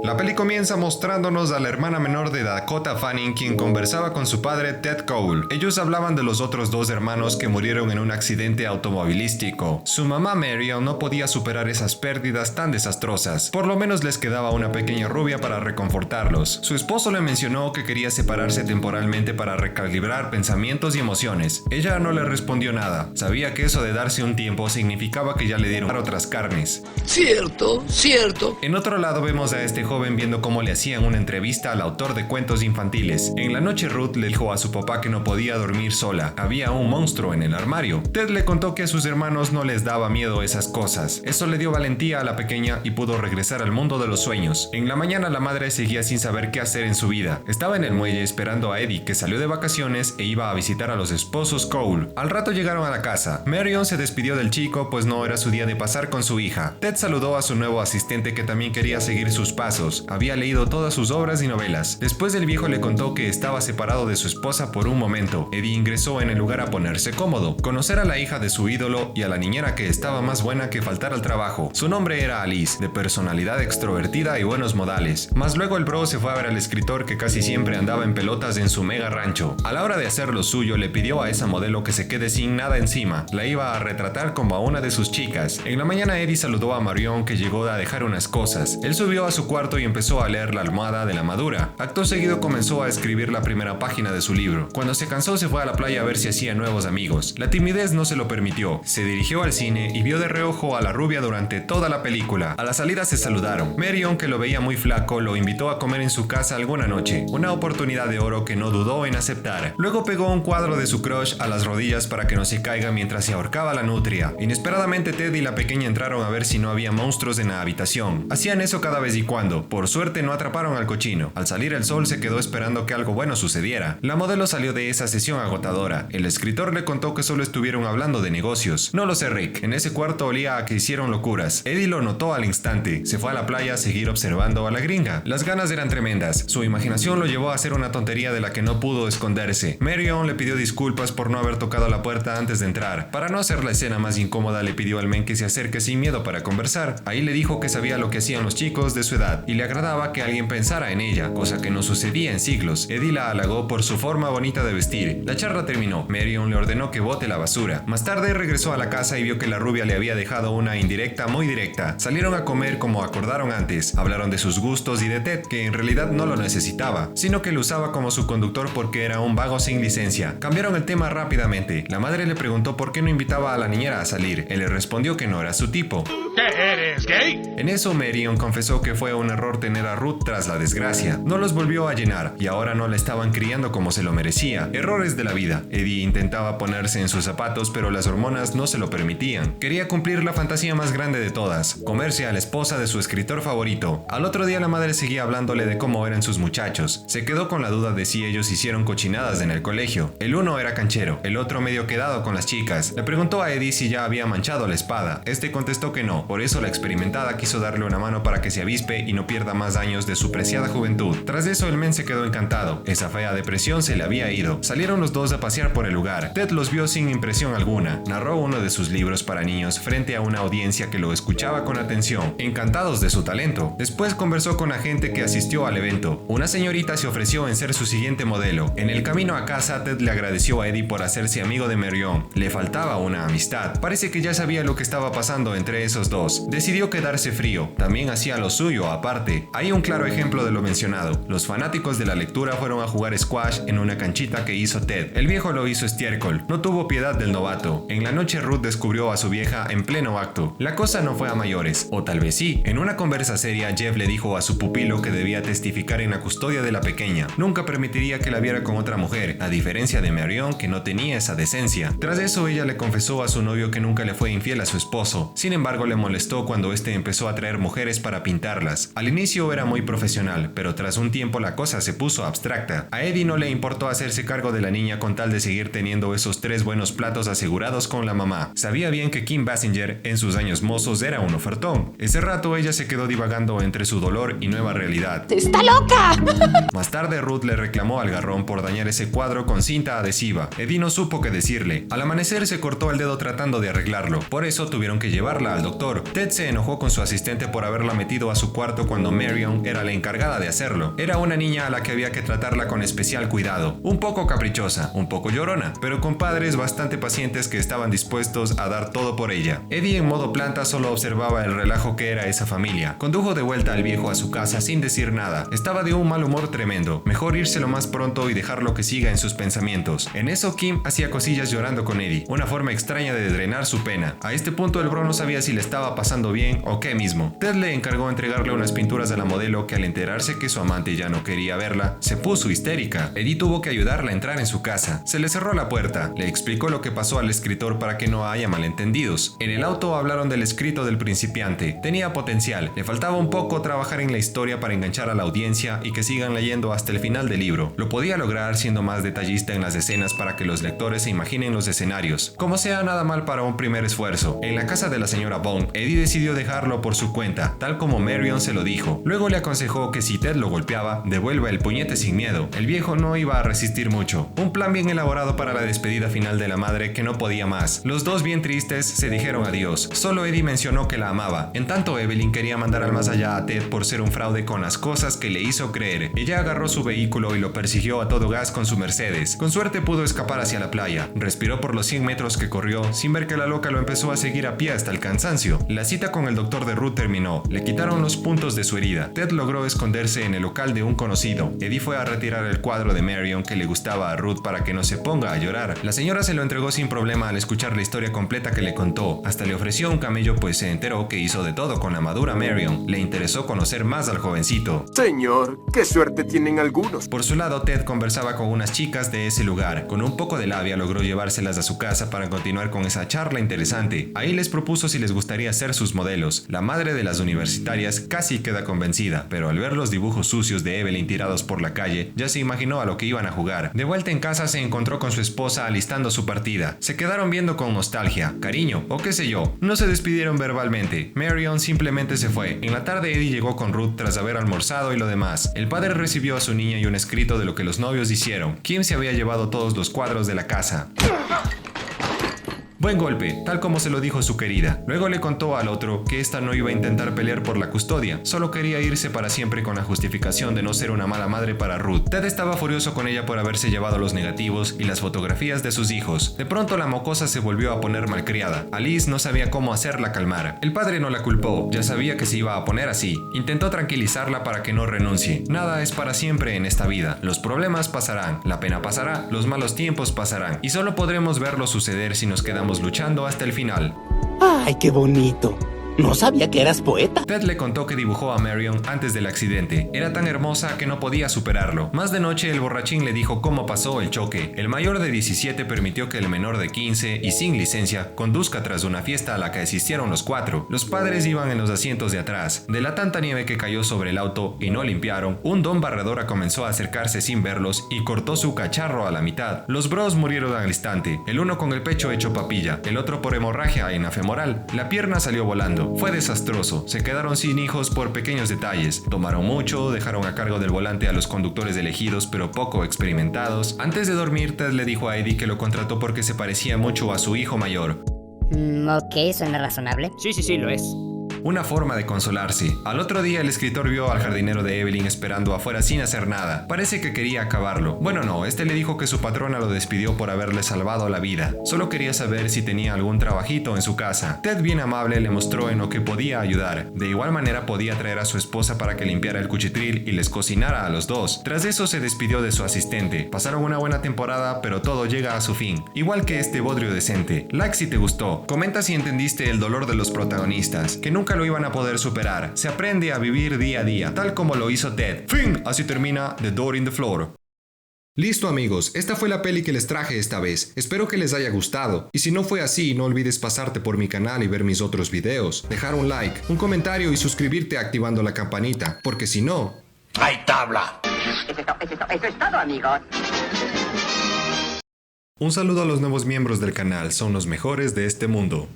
La peli comienza mostrándonos a la hermana menor de Dakota Fanning, quien conversaba con su padre Ted Cole. Ellos hablaban de los otros dos hermanos que murieron en un accidente automovilístico. Su mamá Marion no podía superar esas pérdidas tan desastrosas. Por lo menos les quedaba una pequeña rubia para reconfortarlos. Su esposo le mencionó que quería separarse temporalmente para recalibrar pensamientos y emociones. Ella no le respondió nada. Sabía que eso de darse un tiempo significaba que ya le dieron otras carnes. Cierto. En otro lado vemos a este joven viendo cómo le hacían una entrevista al autor de cuentos infantiles. En la noche Ruth le dijo a su papá que no podía dormir sola. Había un monstruo en el armario. Ted le contó que a sus hermanos no les daba miedo esas cosas. Eso le dio valentía a la pequeña y pudo regresar al mundo de los sueños. En la mañana la madre seguía sin saber qué hacer en su vida. Estaba en el muelle esperando a Eddie, que salió de vacaciones e iba a visitar a los esposos Cole. Al rato llegaron a la casa. Marion se despidió del chico, pues no era su día de pasar con su hija. Ted saludó a su nuevo asistente, que también quería seguir sus pasos. Había leído todas sus obras y novelas. Después el viejo le contó que estaba separado de su esposa por un momento. Eddie ingresó en el lugar a ponerse cómodo, conocer a la hija de su ídolo y a la niñera que estaba más buena que faltar al trabajo. Su nombre era Alice, de personalidad extrovertida y buenos modales. Más luego el bro se fue a ver al escritor, que casi siempre andaba en pelotas en su mega rancho. A la hora de hacer lo suyo, le pidió a esa modelo que se quede sin nada encima. La iba a retratar como a una de sus chicas. En la mañana Eddie saludó a Marion, que llegó a dejar unas cosas. Él subió a su cuarto y empezó a leer La almohada de la madura. Acto seguido comenzó a escribir la primera página de su libro. Cuando se cansó se fue a la playa a ver si hacía nuevos amigos. La timidez no se lo permitió. Se dirigió al cine y vio de reojo a la rubia durante toda la película. A la salida se saludaron. Marion, que lo veía muy flaco, lo invitó a comer en su casa alguna noche. Una oportunidad de oro que no dudó en aceptar. Luego pegó un cuadro de su crush a las rodillas para que no se caiga mientras se ahorcaba la nutria. Inesperadamente Ted y la pequeña entraron a ver si no había monstruos en la habitación. Hacían eso cada vez y cuando. Por suerte no atraparon al cochino. Al salir el sol se quedó esperando que algo bueno sucediera. La modelo salió de esa sesión agotadora. El escritor le contó que solo estuvieron hablando de negocios. No lo sé, Rick. En ese cuarto olía a que hicieron locuras. Eddie lo notó al instante. Se fue a la playa a seguir observando a la gringa. Las ganas eran tremendas. Su imaginación lo llevó a hacer una tontería de la que no pudo esconderse. Marion le pidió disculpas por no haber tocado la puerta antes de entrar. Para no hacer la escena más incómoda, le pidió al men que se acerque sin miedo para conversar. Ahí le dijo que sabía lo que hacían los chicos de su edad y le agradaba que alguien pensara en ella, cosa que no sucedía en siglos. Eddie la halagó por su forma bonita de vestir. La charla terminó. Marion le ordenó que bote la basura. Más tarde regresó a la casa y vio que la rubia le había dejado una indirecta muy directa. Salieron a comer como acordaron antes. Hablaron de sus gustos y de Ted, que en realidad no lo necesitaba, sino que lo usaba como su conductor porque era un vago sin licencia. Cambiaron el tema rápidamente. La madre le preguntó por qué no invitaba a la niñera a salir. Él le respondió que no era su tipo. ¿Qué eres, gay? En eso Marion confesó que fue un error tener a Ruth tras la desgracia. No los volvió a llenar y ahora no la estaban criando como se lo merecía. Errores de la vida. Eddie intentaba ponerse en sus zapatos, pero las hormonas no se lo permitían. Quería cumplir la fantasía más grande de todas: comerse a la esposa de su escritor favorito. Al otro día la madre seguía hablándole de cómo eran sus muchachos. Se quedó con la duda de si ellos hicieron cochinadas en el colegio. El uno era canchero, el otro medio quedado con las chicas. Le preguntó a Eddie si ya había manchado la espada. Este contestó que no. Por eso la experimentada quiso darle una mano para que se avispe y no pierda más años de su preciada juventud. Tras eso el men se quedó encantado. Esa fea depresión se le había ido. Salieron los dos a pasear por el lugar. Ted los vio sin impresión alguna. Narró uno de sus libros para niños frente a una audiencia que lo escuchaba con atención, encantados de su talento. Después conversó con la gente que asistió al evento. Una señorita se ofreció en ser su siguiente modelo. En el camino a casa, Ted le agradeció a Eddie por hacerse amigo de Marion. Le faltaba una amistad. Parece que ya sabía lo que estaba pasando entre esos dos. Decidió quedarse frío. También hacía lo suyo aparte. Hay un claro ejemplo de lo mencionado. Los fanáticos de la lectura fueron a jugar squash en una canchita que hizo Ted. El viejo lo hizo estiércol. No tuvo piedad del novato. En la noche Ruth descubrió a su vieja en pleno acto. La cosa no fue a mayores. O tal vez sí. En una conversa seria, Jeff le dijo a su pupilo que debía testificar en la custodia de la pequeña. Nunca permitiría que la viera con otra mujer, a diferencia de Marion, que no tenía esa decencia. Tras eso ella le confesó a su novio que nunca le fue infiel a su esposo. Sin embargo, le molestó cuando este empezó a traer mujeres para pintarlas. Al inicio era muy profesional, pero tras un tiempo la cosa se puso abstracta. A Eddie no le importó hacerse cargo de la niña con tal de seguir teniendo esos 3 buenos platos asegurados con la mamá. Sabía bien que Kim Basinger en sus años mozos era un ofertón. Ese rato ella se quedó divagando entre su dolor y nueva realidad. ¡Está loca! Más tarde Ruth le reclamó al garrón por dañar ese cuadro con cinta adhesiva. Eddie no supo qué decirle. Al amanecer se cortó el dedo tratando de arreglarlo. Por eso tuvieron que llevarla al doctor. Ted se enojó con su asistente por haberla metido a su cuarto cuarto cuando Marion era la encargada de hacerlo. Era una niña a la que había que tratarla con especial cuidado, un poco caprichosa, un poco llorona, pero con padres bastante pacientes que estaban dispuestos a dar todo por ella. Eddie, en modo planta, solo observaba el relajo que era esa familia. Condujo de vuelta al viejo a su casa sin decir nada. Estaba de un mal humor tremendo. Mejor irse lo más pronto y dejarlo que siga en sus pensamientos. En eso, Kim hacía cosillas llorando con Eddie, una forma extraña de drenar su pena. A este punto el bro no sabía si le estaba pasando bien o qué mismo. Ted le encargó entregarle unas pinturas a la modelo que, al enterarse que su amante ya no quería verla, se puso histérica. Eddie tuvo que ayudarla a entrar en su casa. Se le cerró la puerta, le explicó lo que pasó al escritor para que no haya malentendidos. En el auto hablaron del escrito del principiante. Tenía potencial, le faltaba un poco trabajar en la historia para enganchar a la audiencia y que sigan leyendo hasta el final del libro. Lo podía lograr siendo más detallista en las escenas para que los lectores se imaginen los escenarios. Como sea, nada mal para un primer esfuerzo. En la casa de la señora Bond, Eddie decidió dejarlo por su cuenta, tal como Marion se lo dijo. Luego le aconsejó que si Ted lo golpeaba, devuelva el puñete sin miedo. El viejo no iba a resistir mucho. Un plan bien elaborado para la despedida final de la madre que no podía más. Los dos, bien tristes, se dijeron adiós. Solo Eddie mencionó que la amaba. En tanto, Evelyn quería mandar al más allá a Ted por ser un fraude con las cosas que le hizo creer. Ella agarró su vehículo y lo persiguió a todo gas con su Mercedes. Con suerte pudo escapar hacia la playa. Respiró por los 100 metros que corrió, sin ver que la loca lo empezó a seguir a pie hasta el cansancio. La cita con el doctor de Ruth terminó. Le quitaron los puntos de su herida. Ted logró esconderse en el local de un conocido. Eddie fue a retirar el cuadro de Marion que le gustaba a Ruth para que no se ponga a llorar. La señora se lo entregó sin problema al escuchar la historia completa que le contó. Hasta le ofreció un camello, pues se enteró que hizo de todo con la madura Marion. Le interesó conocer más al jovencito. Señor, qué suerte tienen algunos. Por su lado, Ted conversaba con unas chicas de ese lugar. Con un poco de labia logró llevárselas a su casa para continuar con esa charla interesante. Ahí les propuso si les gustaría ser sus modelos. La madre de las universitarias casi queda convencida, pero al ver los dibujos sucios de Evelyn tirados por la calle, ya se imaginó a lo que iban a jugar. De vuelta en casa se encontró con su esposa alistando su partida. Se quedaron viendo con nostalgia, cariño o qué sé yo. No se despidieron verbalmente. Marion simplemente se fue. En la tarde Eddie llegó con Ruth tras haber almorzado y lo demás. El padre recibió a su niña y un escrito de lo que los novios hicieron. Kim se había llevado todos los cuadros de la casa. Buen golpe, tal como se lo dijo su querida. Luego le contó al otro que esta no iba a intentar pelear por la custodia, solo quería irse para siempre con la justificación de no ser una mala madre para Ruth. Ted estaba furioso con ella por haberse llevado los negativos y las fotografías de sus hijos. De pronto la mocosa se volvió a poner malcriada. Alice no sabía cómo hacerla calmar. El padre no la culpó, ya sabía que se iba a poner así. Intentó tranquilizarla para que no renuncie. Nada es para siempre en esta vida. Los problemas pasarán, la pena pasará, los malos tiempos pasarán, y solo podremos verlo suceder si nos quedamos luchando hasta el final. ¡Ay, qué bonito! No sabía que eras poeta. Ted le contó que dibujó a Marion antes del accidente. Era tan hermosa que no podía superarlo. Más de noche el borrachín le dijo cómo pasó el choque. El mayor de 17 permitió que el menor de 15 y sin licencia conduzca tras una fiesta a la que asistieron los cuatro. Los padres iban en los asientos de atrás. De la tanta nieve que cayó sobre el auto y no limpiaron, un don barredora comenzó a acercarse sin verlos y cortó su cacharro a la mitad. Los bros murieron al instante, el uno con el pecho hecho papilla, el otro por hemorragia femoral. La pierna salió volando. Fue desastroso, se quedaron sin hijos por pequeños detalles. Tomaron mucho, dejaron a cargo del volante a los conductores elegidos pero poco experimentados. Antes de dormir, Ted le dijo a Eddie que lo contrató porque se parecía mucho a su hijo mayor. Ok, suena razonable. Sí, lo es. Una forma de consolarse. Al otro día el escritor vio al jardinero de Evelyn esperando afuera sin hacer nada. Parece que quería acabarlo. Bueno, no, este le dijo que su patrona lo despidió por haberle salvado la vida. Solo quería saber si tenía algún trabajito en su casa. Ted, bien amable, le mostró en lo que podía ayudar. De igual manera podía traer a su esposa para que limpiara el cuchitril y les cocinara a los dos. Tras eso se despidió de su asistente. Pasaron una buena temporada, pero todo llega a su fin. Igual que este bodrio decente. Like si te gustó. Comenta si entendiste el dolor de los protagonistas, que nunca lo iban a poder superar. Se aprende a vivir día a día, tal como lo hizo Ted. Fin. Así termina The Door in the Floor. Listo amigos, esta fue la peli que les traje esta vez. Espero que les haya gustado. Y si no fue así, no olvides pasarte por mi canal y ver mis otros videos. Dejar un like, un comentario y suscribirte activando la campanita. Porque si no... ¡Hay tabla! Eso es todo, amigos. Un saludo a los nuevos miembros del canal, son los mejores de este mundo.